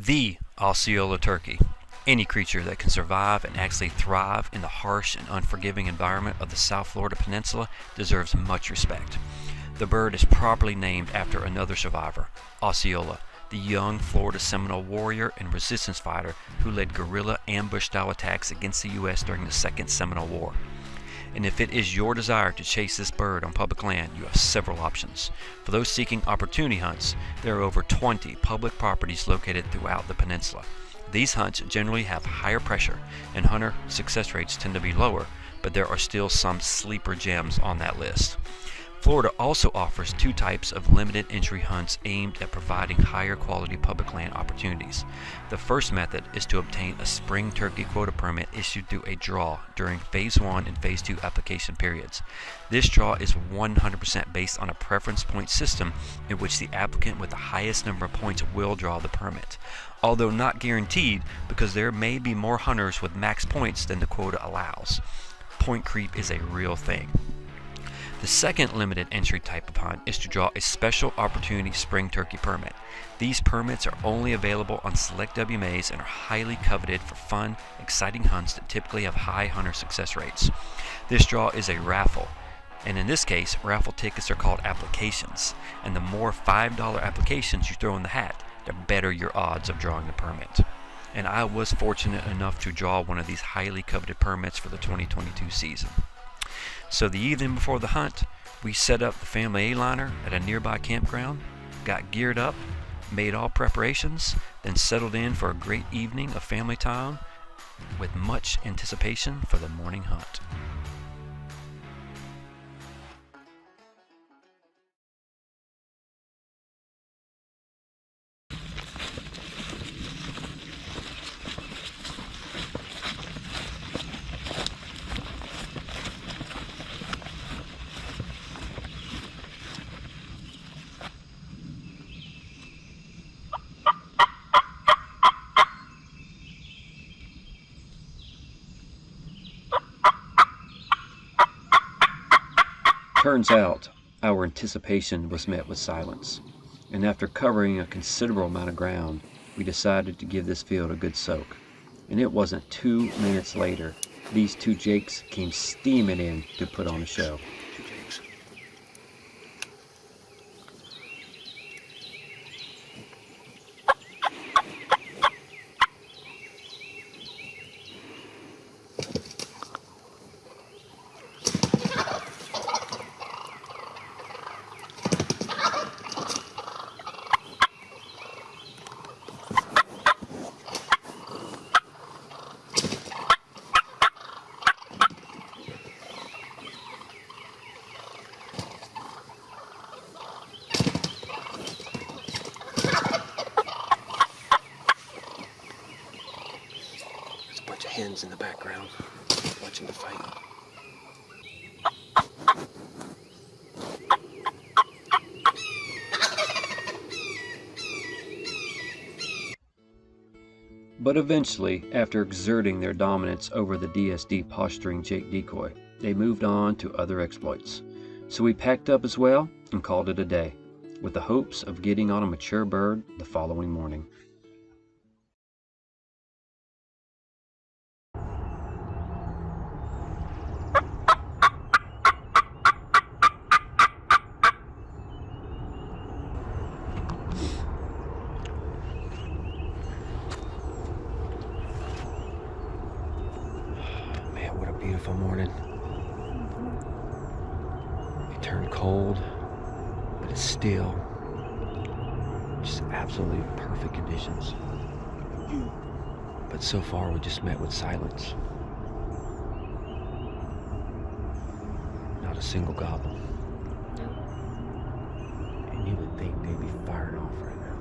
The Osceola turkey. Any creature that can survive and actually thrive in the harsh and unforgiving environment of the South Florida Peninsula deserves much respect. The bird is properly named after another survivor, Osceola, the young Florida Seminole warrior and resistance fighter who led guerrilla ambush-style attacks against the U.S. during the Second Seminole War. And if it is your desire to chase this bird on public land, you have several options. For those seeking opportunity hunts, there are over 20 public properties located throughout the peninsula. These hunts generally have higher pressure, and hunter success rates tend to be lower, but there are still some sleeper gems on that list. Florida also offers two types of limited entry hunts aimed at providing higher quality public land opportunities. The first method is to obtain a spring turkey quota permit issued through a draw during Phase 1 and Phase 2 application periods. This draw is 100% based on a preference point system in which the applicant with the highest number of points will draw the permit, although not guaranteed because there may be more hunters with max points than the quota allows. Point creep is a real thing. The second limited entry type of hunt is to draw a special opportunity spring turkey permit. These permits are only available on select WMAs and are highly coveted for fun, exciting hunts that typically have high hunter success rates. This draw is a raffle, and in this case, raffle tickets are called applications, and the more $5 applications you throw in the hat, the better your odds of drawing the permit. And I was fortunate enough to draw one of these highly coveted permits for the 2022 season. So the evening before the hunt, we set up the family A-liner at a nearby campground, got geared up, made all preparations, then settled in for a great evening of family time with much anticipation for the morning hunt. Turns out, our anticipation was met with silence, and after covering a considerable amount of ground, we decided to give this field a good soak. And it wasn't 2 minutes later, these two jakes came steaming in to put on a show. Hens in the background, watching the fight. But eventually, after exerting their dominance over the DSD posturing Jake decoy, they moved on to other exploits. So we packed up as well and called it a day, with the hopes of getting on a mature bird the following morning. What a beautiful morning. It turned cold, but it's still just absolutely perfect conditions. But so far we just met with silence. Not a single gobble. And you would think they'd be firing off right now.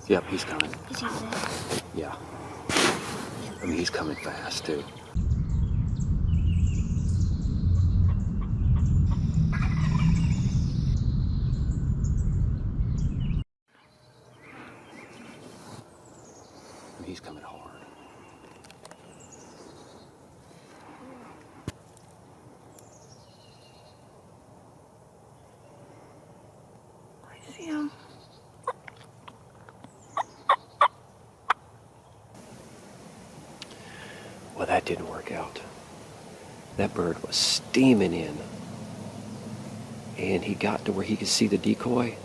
Yep, he's coming. Is he fast? Yeah. I mean, he's coming fast, too. he's coming hard. I see him. Well, that didn't work out. That bird was steaming in, and he got to where he could see the decoy,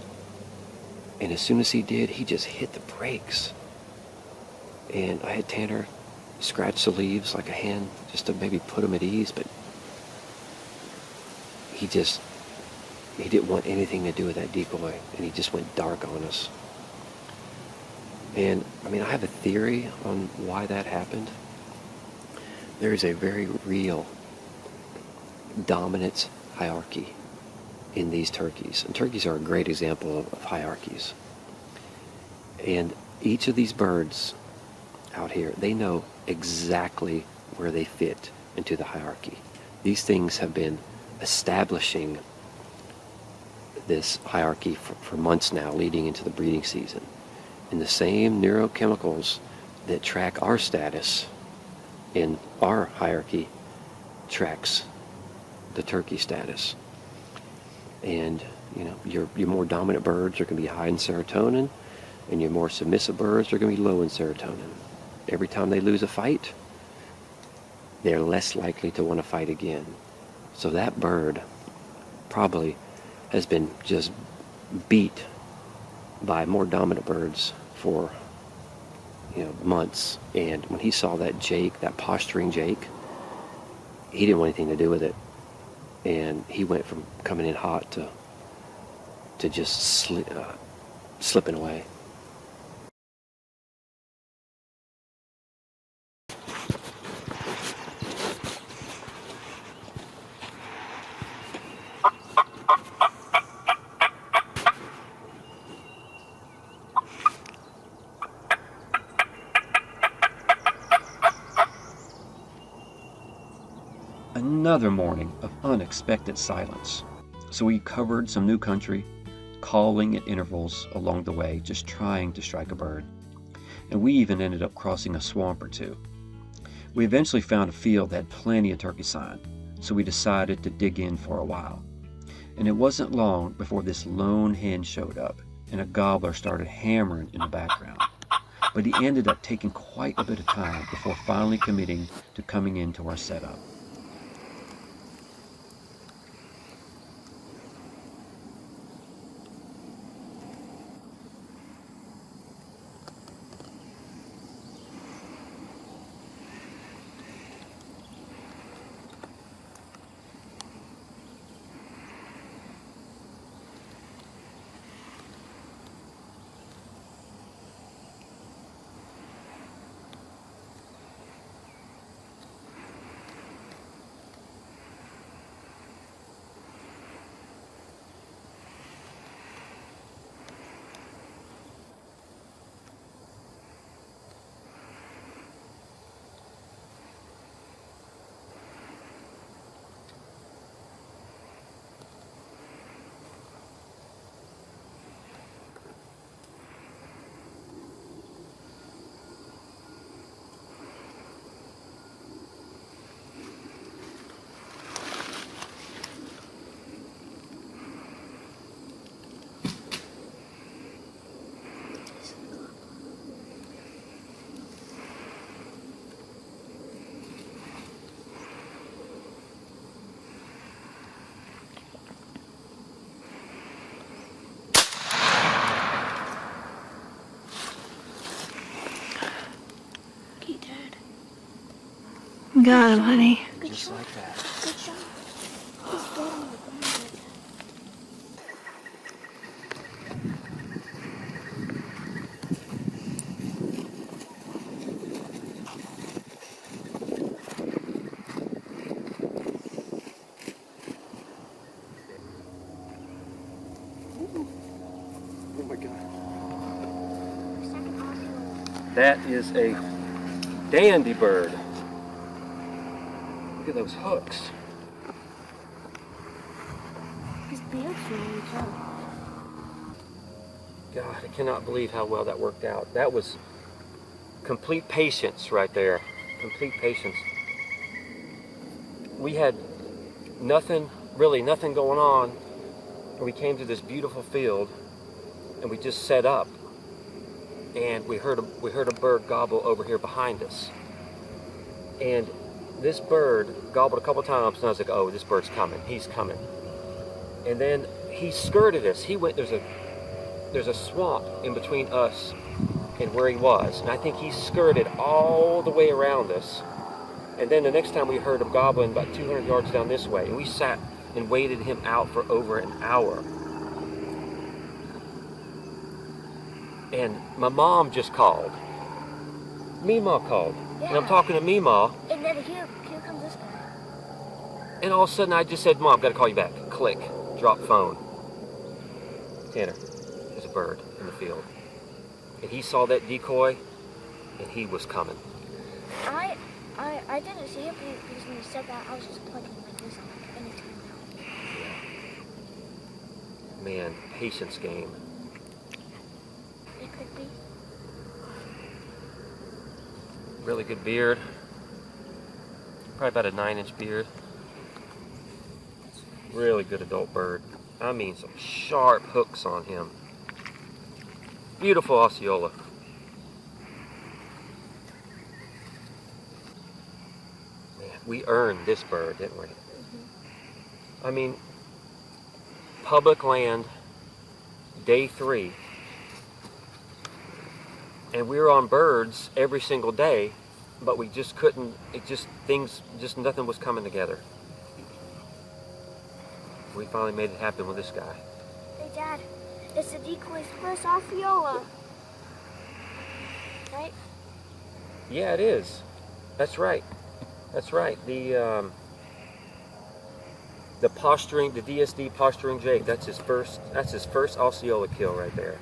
and as soon as he did, he just hit the brakes. And I had Tanner scratch the leaves like a hen just to maybe put him at ease, but he didn't want anything to do with that decoy, and he just went dark on us. And I mean, I have a theory on why that happened. There is a very real dominance hierarchy in these turkeys. And turkeys are a great example of hierarchies. And each of these birds out here, they know exactly where they fit into the hierarchy. These things have been establishing this hierarchy for months now, leading into the breeding season. And the same neurochemicals that track our status in our hierarchy tracks the turkey status. And you know, your more dominant birds are going to be high in serotonin, and your more submissive birds are going to be low in serotonin. Every time they lose a fight, they're less likely to want to fight again. So that bird probably has been just beat by more dominant birds for months. And when he saw that Jake, that posturing Jake, he didn't want anything to do with it. And he went from coming in hot to just slipping away. Another morning of unexpected silence. So we covered some new country, calling at intervals along the way, just trying to strike a bird. And we even ended up crossing a swamp or two. We eventually found a field that had plenty of turkey sign, so we decided to dig in for a while. And it wasn't long before this lone hen showed up, and a gobbler started hammering in the background. But he ended up taking quite a bit of time before finally committing to coming into our setup. Got him, honey. Just like that. Good shot. He's dead on the ground like that. Oh my God. Second Osceola. That is a dandy bird. Look at those hooks. His beard's really good. God, I cannot believe how well that worked out. That was complete patience right there. Complete patience. We had nothing, really nothing going on. And we came to this beautiful field and we just set up. And we heard a bird gobble over here behind us. And this bird gobbled a couple times, and I was like, oh, this bird's coming. He's coming. And then he skirted us. He went, there's a swamp in between us and where he was. And I think he skirted all the way around us. And then the next time we heard him gobbling about 200 yards down this way. And we sat and waited him out for over an hour. And my mom just called. Meemaw called. Yeah. And I'm talking to Meemaw. And then here comes this guy. And all of a sudden I just said, Mom, gotta call you back. Click. Drop phone. Tanner, there's a bird in the field. And he saw that decoy, and he was coming. I didn't see it because when you said that, I was just plugging like this like anytime now. Man, patience game. It could be. Really good beard. Probably about a 9-inch beard. Really good adult bird. I mean, some sharp hooks on him. Beautiful Osceola. Man, we earned this bird, didn't we? I mean, public land, day 3. And we were on birds every single day, but we just couldn't, nothing was coming together. We finally made it happen with this guy. Hey, Dad, it's the decoy's first Osceola. Right? Yeah, it is. That's right. That's right. The posturing, the DSD posturing Jake. That's his first Osceola kill right there.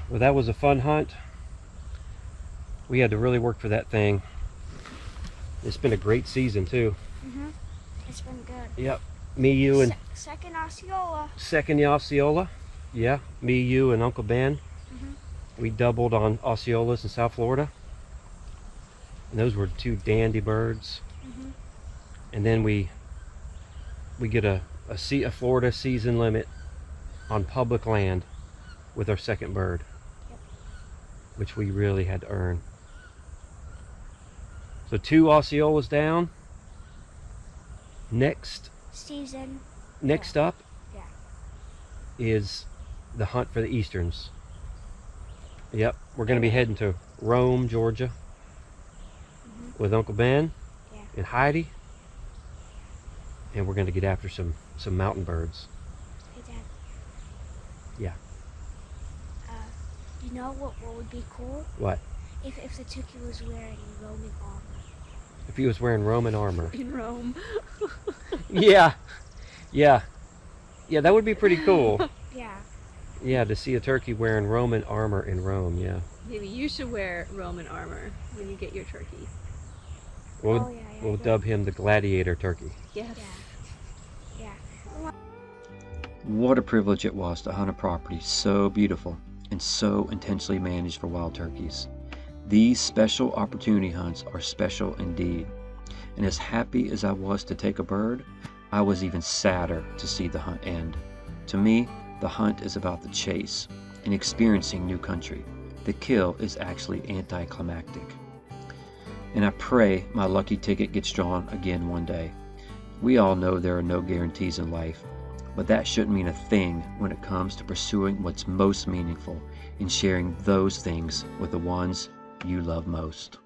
Well, that was a fun hunt. We had to really work for that thing. It's been a great season too. It's been good. Yep. Me, you, and Second Osceola. second Osceola. Yeah. Me, you, and Uncle Ben. We doubled on Osceolas in South Florida. And those were 2 dandy birds. And then we get a Florida season limit on public land with our second bird. Which we really had to earn. So 2 Osceolas down. Next up is the hunt for the Easterns. Yep, we're going to be heading to Rome, Georgia with Uncle Ben and Heidi. And we're going to get after some mountain birds. Hey, Dad. Yeah. You know what would be cool? What? If the Tukey was wearing Roman armor. If he was wearing Roman armor. In Rome. Yeah. Yeah. Yeah, that would be pretty cool. Yeah. Yeah, to see a turkey wearing Roman armor in Rome, yeah. Maybe you should wear Roman armor when you get your turkey. We'll dub him the gladiator turkey. Yes. Yeah. What a privilege it was to hunt a property so beautiful and so intentionally managed for wild turkeys. These special opportunity hunts are special indeed. And as happy as I was to take a bird, I was even sadder to see the hunt end. To me, the hunt is about the chase and experiencing new country. The kill is actually anticlimactic. And I pray my lucky ticket gets drawn again one day. We all know there are no guarantees in life, but that shouldn't mean a thing when it comes to pursuing what's most meaningful and sharing those things with the ones you love most.